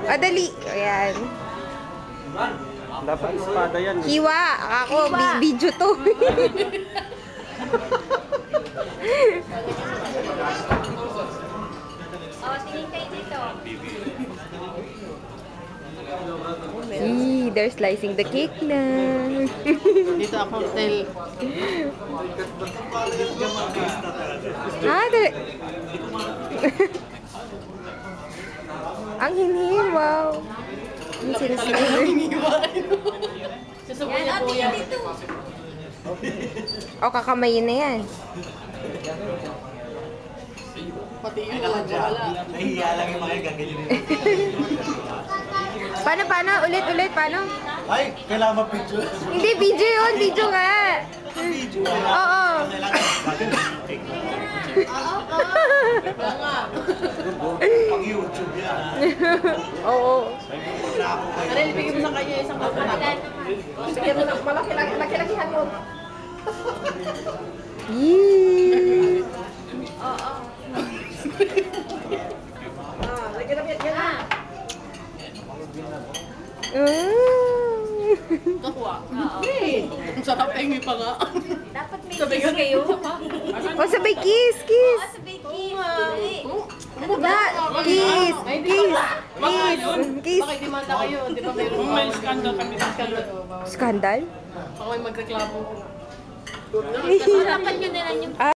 Dali. Ayan. Dapat espada yan. Hiwa. Ako, video to. Tingin kayo dito. They're slicing the cake na. Dito ako hotel. Ang hinihiwaw. Yung sinislider. Susubuhin niya po yan. O, kakamayin na yan. Pati yun, wala. Nahihiya lang yung mga gaganyan. Paano? Ulit, paano? Ay, kailangan ma-picture. Hindi, video yun. Video nga. Video. Oo. Pang YouTube yan. Oo. Karel, bigyan mo sa kanya isang kapatid. Bigyan mo ng malaki-lakihan mo. Yee. Lagyan na yan na. Kakuha. Ang sarap pengi pa nga. Dapat may kiss kayo. O, sabay kiss. Sabay kiss. Kiss. Kiss. Bakit dimanda kayo? Di ba mayroon may scandal kami? Scandal? Ako ay magreklamo. Dapat nyo na lang yung